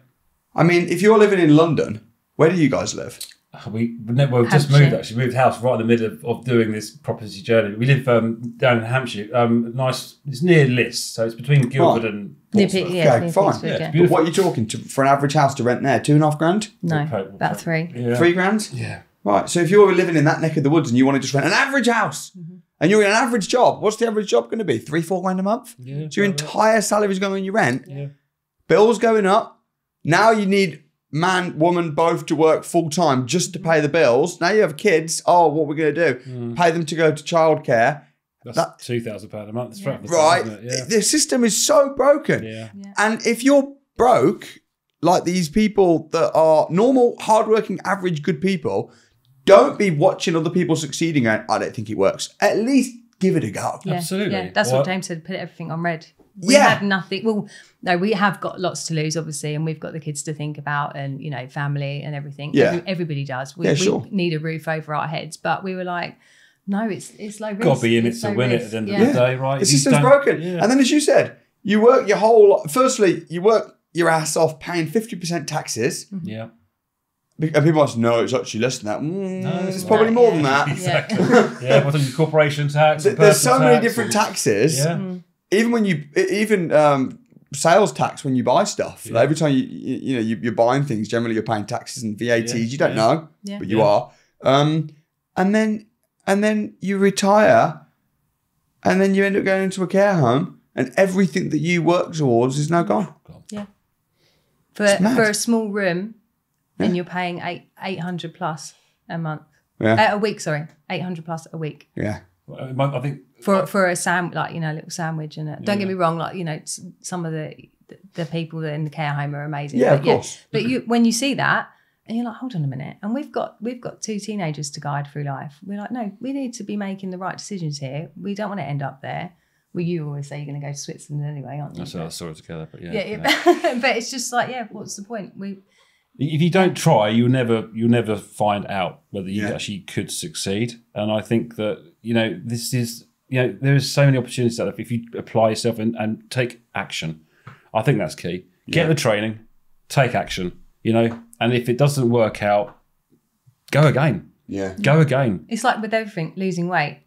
I mean, if you're living in London, where do you guys live? We've just moved house right in the middle of doing this property journey. We live down in Hampshire. Nice, it's near Liss, so it's between Guildford and Portsmouth. Okay, fine. But what are you talking to for an average house to rent there? $2.5 grand? No, about $3. Yeah. $3 grand? Yeah. Right. So if you're living in that neck of the woods and you want to just rent an average house, and you're in an average job, what's the average job going to be? $3-4 grand a month? Yeah. So your entire salary is going on your rent. Yeah. Bills going up. Now you need man, woman, both to work full time just to pay the bills. Now you have kids. Oh, what are we going to do? Pay them to go to childcare. That's £2,000 a month. Right. The system is so broken. Yeah. And if you're broke, like these people that are normal, hardworking, average, good people, don't be watching other people succeeding and I don't think it works. At least give it a go. Yeah. Absolutely. Yeah. That's what James said, put everything on red. We had nothing. Well, no, we have got lots to lose, obviously, and we've got the kids to think about and, family and everything. Yeah. Everybody does. We need a roof over our heads. But we were like, no, it's low risk. Got to be in it to win it at the end of the day, right? The system's broken. Yeah. And then as you said, you work you work your ass off paying 50% taxes. Yeah. And people must know it's actually less than that. No, it's probably more than that. Exactly. Yeah, what's the corporation tax? There's so many different taxes. Yeah. Even sales tax when you buy stuff. Yeah. Like every time you're buying things, generally you're paying taxes and VATs. You don't know, but you are. And then you retire, and then you end up going into a care home, and everything that you work towards is now gone. Yeah. For a small room, and you're paying $800 plus a month. Yeah. A week, sorry, $800 plus a week. Yeah. I think for a little sandwich and don't get me wrong, some of the people that in the care home are amazing. Yeah, of course. But when you see that and you're like, hold on a minute, and we've got 2 teenagers to guide through life. We're like, no, we need to be making the right decisions here. We don't want to end up there. Well, you always say you're going to go to Switzerland anyway, aren't you? That's our story together, but but it's just like, what's the point? If you don't try, you'll never find out whether you actually could succeed. And I think that this is there is so many opportunities out there if you apply yourself and take action. I think that's key. Get the training, take action. And if it doesn't work out, go again. Yeah. Go again. It's like with everything, losing weight.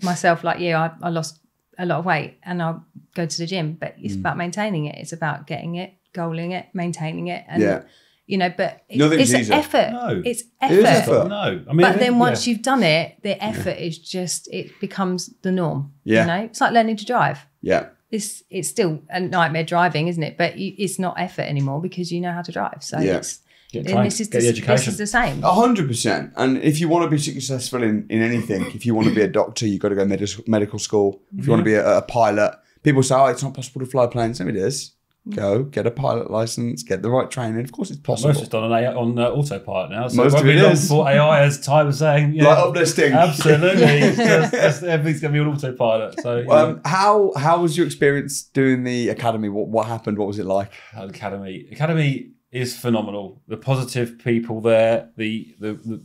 Myself, like you, I lost a lot of weight and I'll go to the gym, but it's about maintaining it. It's about getting it, goaling it, maintaining it. And, you know, but it's an effort. No. It's It is effort. effort. No. I mean, But then once you've done it, the effort is just, it becomes the norm. Yeah. You know, it's like learning to drive. Yeah. It's still a nightmare driving, isn't it? But it's not effort anymore because you know how to drive. So it's, Get and trained, this is get the education. This is the same. 100%. And if you want to be successful in anything, if you want to be a doctor, you've got to go medical school. If you want to be a pilot, people say, oh, it's not possible to fly planes. No, it is. Go, get a pilot license, get the right training. Of course, it's possible. Most of it's done on autopilot now. So Most of it is. For AI, as Ty was saying. Yeah, Like uplifting. Absolutely. Everything's going to be on autopilot. So, how was your experience doing the academy? What happened? What was it like? Academy is phenomenal. The positive people there, the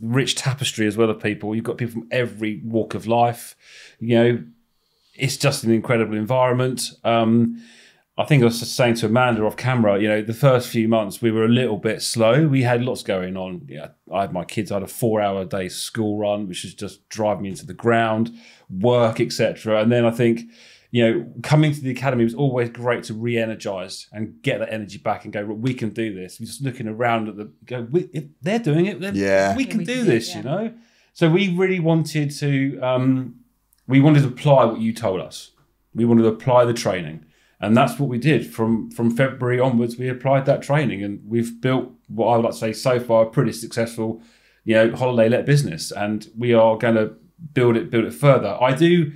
rich tapestry as well of people. You've got people from every walk of life. You know, it's just an incredible environment. I think I was just saying to Amanda off camera, you know, the first few months we were a little bit slow. We had lots going on. Yeah, I had my kids. I had a 4-hour day school run, which was just driving me into the ground, work, etc. And then I think, you know, coming to the academy was always great to re-energize and get that energy back and go, well, we can do this. We're just looking around at if they're doing it, we can do this, you know? So we really wanted to, apply what you told us. We wanted to apply the training. And that's what we did. From February onwards, we applied that training and we've built what I would like to say so far a pretty successful, you know, holiday-let business. And we are going to build it further. I do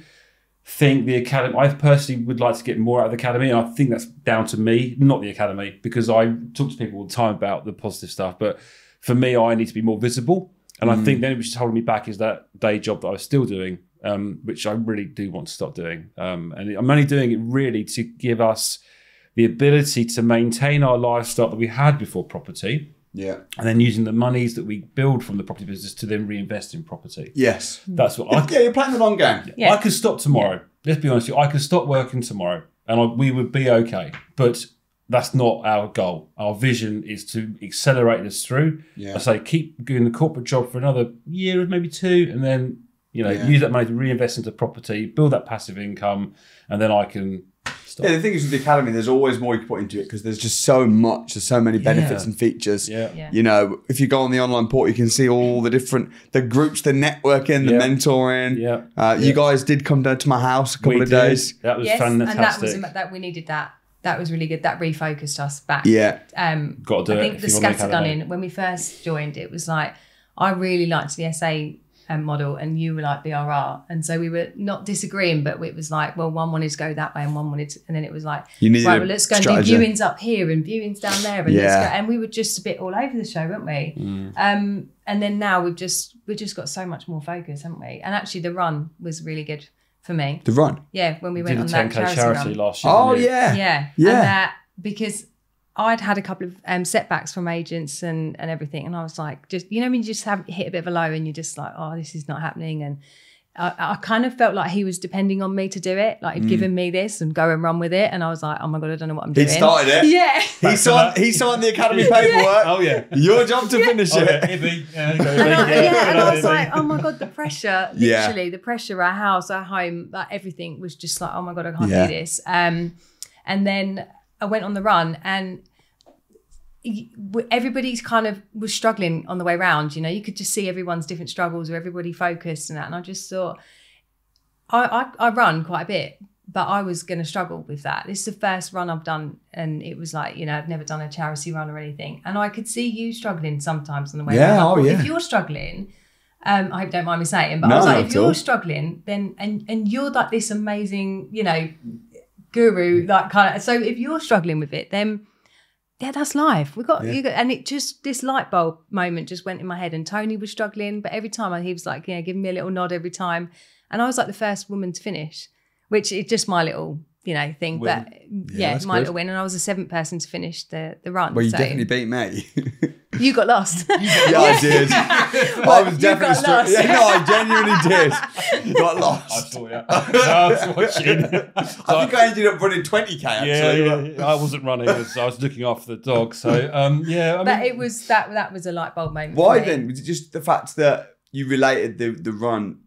think the academy, I personally would like to get more out of the academy. And I think that's down to me, not the academy, because I talk to people all the time about the positive stuff. But for me, I need to be more visible. And I think then which is holding me back is that day job that I was still doing. Which I really do want to stop doing. And I'm only doing it really to give us the ability to maintain our lifestyle that we had before property. Yeah. And then using the monies that we build from the property business to then reinvest in property. Yes. That's what you're playing the long game. Yeah. I could stop tomorrow. Let's be honest with you. I could stop working tomorrow and we would be okay. But that's not our goal. Our vision is to accelerate this through. Yeah. I say keep doing the corporate job for another year, maybe 2, and then use that money to reinvest into property, build that passive income, and then I can stop. Yeah, the thing is with the academy, there's always more you can put into it because there's just so much, there's so many benefits and features. Yeah. You know, if you go on the online portal, you can see all the groups, the networking, the mentoring. You guys did come down to my house a couple of days. That was fantastic. And that we needed that. That was really good. That refocused us back. Yeah. Got to do I think the scattergunning, when we first joined, it was like, I really liked the SA model and you were like BRR, and so we were not disagreeing, but it was like, well, one wanted to go that way and one wanted to, and then it was like, right, well, let's go and do viewings up here and viewings down there, and let's go, and we were just a bit all over the show, weren't we? And then now we've just got so much more focus, haven't we? And actually the run was really good for me. The run? Yeah, when we went on that charity run last year. Oh yeah. And that, because I'd had a couple of setbacks from agents and everything. And I was like, just, you know, when you just have hit a bit of a low and you're just like, oh, this is not happening. And I kind of felt like he was depending on me to do it. Like he'd given me this and go and run with it. And I was like, oh my God, I don't know what I'm doing. He started it. Yeah. He signed the academy paperwork. Oh yeah. Your job to finish it. And I was like, oh my God, the pressure, literally the pressure, our house, our home, like everything was just like, oh my God, I can't do this. And then I went on the run and everybody's kind of was struggling on the way round. You know, you could just see everyone's different struggles or everybody focused and that. And I just thought, I run quite a bit, but I was going to struggle with that. This is the first run I've done. And it was like, you know, I've never done a charity run or anything. And I could see you struggling sometimes on the way round. If you're struggling, I hope you don't mind me saying, but I was like, if you're struggling, then, and you're like this amazing, you know, guru, like kind of, so if you're struggling with it, then that's life. And it just, this light bulb moment just went in my head, and Tony was struggling, but every time he was like, giving me a little nod every time. And I was like the first woman to finish, which is just my little, thing. Win. But my little win. And I was the 7th person to finish the run. Well, you definitely beat me. You got lost. Yeah, I did. I was definitely lost. Yeah, no, I genuinely did. Got lost. I saw you. I was watching. I think I ended up running 20k actually. Yeah. I wasn't running. I was looking after the dog. So yeah. But it was that was a light bulb moment. Why for me. then? Was it just the fact that you related the run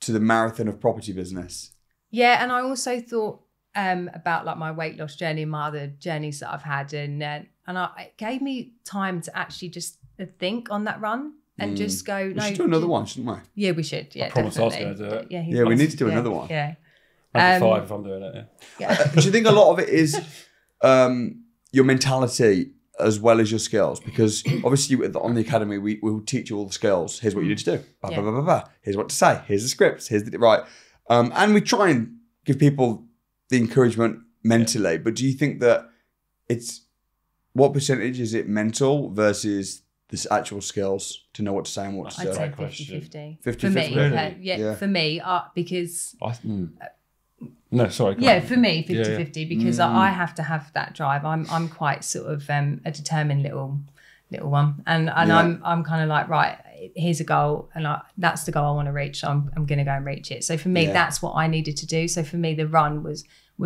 to the marathon of property business? Yeah, and I also thought about like my weight loss journey, my other journeys that I've had, and it gave me time to actually just think on that run and just go. We should do another one, shouldn't we? Yeah, we should. Yeah, I promise definitely. I was going to do it. Yeah, we need to do another one. Yeah. I'd be 5 if I'm doing it. Yeah. Do you think a lot of it is your mentality as well as your skills? Because obviously on the academy, we will teach you all the skills. Here's what you need to do. Blah, blah, blah, blah, blah. Here's what to say. Here's the scripts. Here's the right. And we try and give people the encouragement mentally. But do you think that what percentage is it mental versus this actual skills to know what to say and what to I'd say? say 50-50. 50-50. For me, Really? yeah, for me, because... No, sorry. Yeah, for me, 50-50, because I have to have that drive. I'm quite sort of a determined little one, and I'm kind of like, right, here's a goal, and that's the goal I want to reach. So I'm going to go and reach it. So for me, that's what I needed to do. So for me, the run was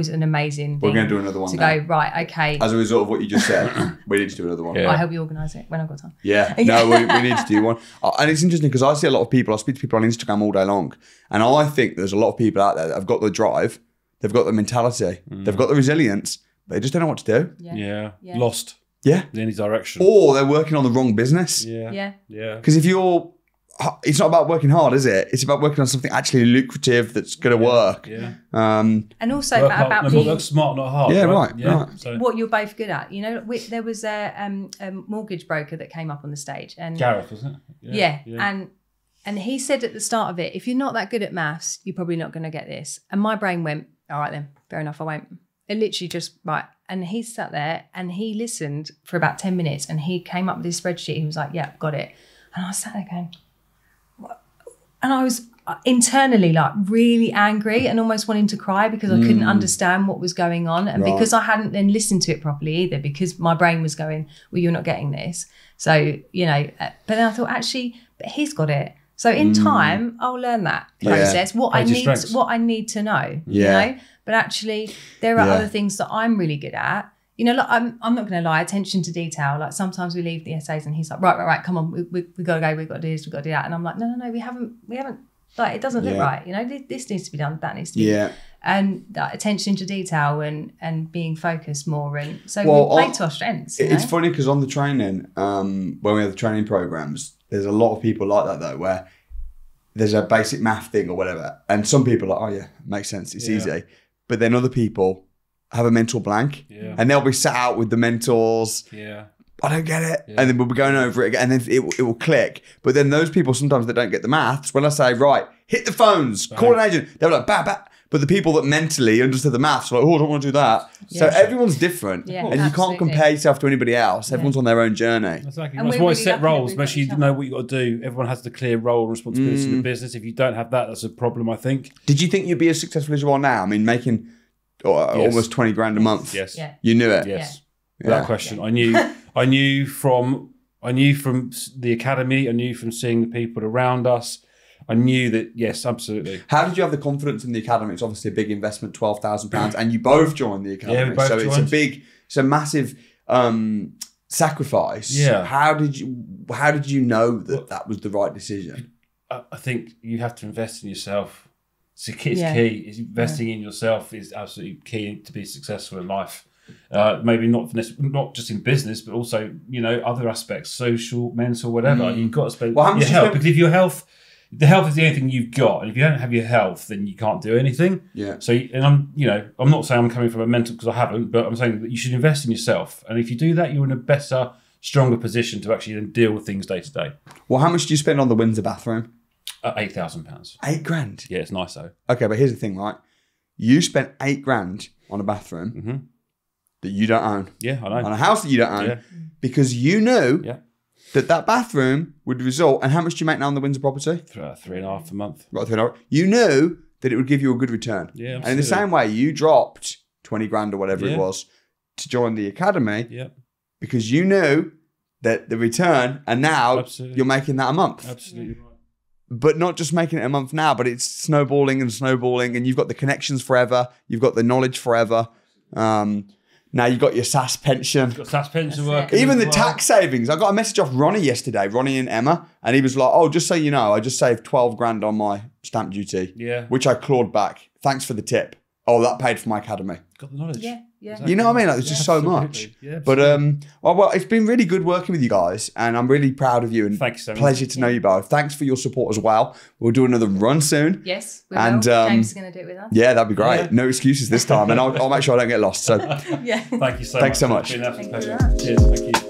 an amazing thing. We're going to do another one to now. go, right, okay. As a result of what you just said, we need to do another one. Yeah. I'll help you organise it when I've got time. Yeah, no, we need to do one. And it's interesting because I see a lot of people, I speak to people on Instagram all day long, and I think there's a lot of people out there that have got the drive, they've got the mentality, they've got the resilience, but they just don't know what to do. Yeah. Lost. Yeah. In any direction. Or they're working on the wrong business. Yeah. Because it's not about working hard, is it? It's about working on something actually lucrative that's going to work. Yeah. And also Work hard. about No, being... work smart, not hard. Yeah, right. right. So, what you're both good at. You know, there was a mortgage broker that came up on the stage, and Gareth, wasn't it? yeah. And he said at the start of it, if you're not that good at maths, you're probably not going to get this. And my brain went, all right then, fair enough, I won't. It literally just, right. And he sat there and he listened for about 10 minutes and he came up with his spreadsheet. He was like, yeah, got it. And I sat there going, what? And I was internally like really angry and almost wanting to cry because I couldn't understand what was going on. And because I hadn't then listened to it properly either, because my brain was going, well, you're not getting this. So, you know, but then I thought, actually, but he's got it. So in time, I'll learn that process, what I need to know, you know. But actually, there are other things that I'm really good at. You know, like, I'm not going to lie, attention to detail. Like sometimes we leave the essays and he's like, right, come on, we got to go, we've got to do this, we've got to do that. And I'm like, no, we haven't. Like it doesn't look right. You know, this needs to be done, that needs to be. Yeah. And that attention to detail and being focused more, and so we play to our strengths. It's funny because on the training, when we have the training programs, there's a lot of people like that though, where there's a basic math thing or whatever, and some people are like, oh yeah, makes sense, it's easy. But then other people have a mental blank, and they'll be sat out with the mentors. Yeah, I don't get it, and then we'll be going over it again, and then it will click. But then those people sometimes they don't get the maths. When I say right, hit the phones, call an agent, they're like bah. But the people that mentally understood the maths are like, oh, I don't want to do that. So everyone's different, and you can't compare yourself to anybody else. Everyone's on their own journey. Exactly. And that's why set roles. Make sure you know what you got to do. Everyone has the clear role and responsibility in the business. If you don't have that, that's a problem, I think. Did you think you'd be as successful as you are now? I mean, making almost 20 grand a month. Yes. Yeah. You knew it. Yes. Without question. I knew from the academy. I knew from seeing the people around us. I knew that, yes, absolutely. How did you have the confidence in the academy? It's obviously a big investment, £12,000, and you both joined the academy. Yeah, we both joined. It's a massive sacrifice. Yeah. How did you know that was the right decision? I think you have to invest in yourself. It's key. Investing in yourself is absolutely key to be successful in life. Maybe not just in business, but also, you know, other aspects, social, mental, whatever. You've got to spend your health. Because if your health... The health is the only thing you've got, and if you don't have your health, then you can't do anything. Yeah. So, and I'm not saying I'm coming from a mental because I haven't, but I'm saying that you should invest in yourself, and if you do that, you're in a better, stronger position to actually then deal with things day to day. Well, how much do you spend on the Windsor bathroom? £8,000. £8,000. Yeah, it's nice though. Okay, but here's the thing, right? You spent £8,000 on a bathroom that you don't own. Yeah, I know. On a house that you don't own, because you knew. Yeah. That bathroom would result, and how much do you make now on the Windsor property? 3.5 a month. Right, 3.5. You knew that it would give you a good return. Yeah, absolutely. And in the same way, you dropped 20 grand or whatever it was to join the academy because you knew the return, and now you're making that a month. Absolutely right. But not just making it a month now, but it's snowballing, and you've got the connections forever. You've got the knowledge forever. Now you've got your SAS pension. Got SAS pension working. Even the tax savings. I got a message off Ronnie yesterday, Ronnie and Emma, and he was like, "Oh, just so you know, I just saved 12 grand on my stamp duty, which I clawed back. Thanks for the tip. Oh, that paid for my academy." Got the knowledge. Yeah. You know what I mean? Like, there's just so much. Yeah, but well, it's been really good working with you guys, and I'm really proud of you. And thank you so much. Pleasure to know you both. Thanks for your support as well. We'll do another run soon. Yes, we will. James is going to do it with us. Yeah, that'd be great. No excuses this time, and I'll make sure I don't get lost. So yeah. Thank you so much. Thanks so much. It's been an absolute Thank you pleasure. Cheers. Thank you.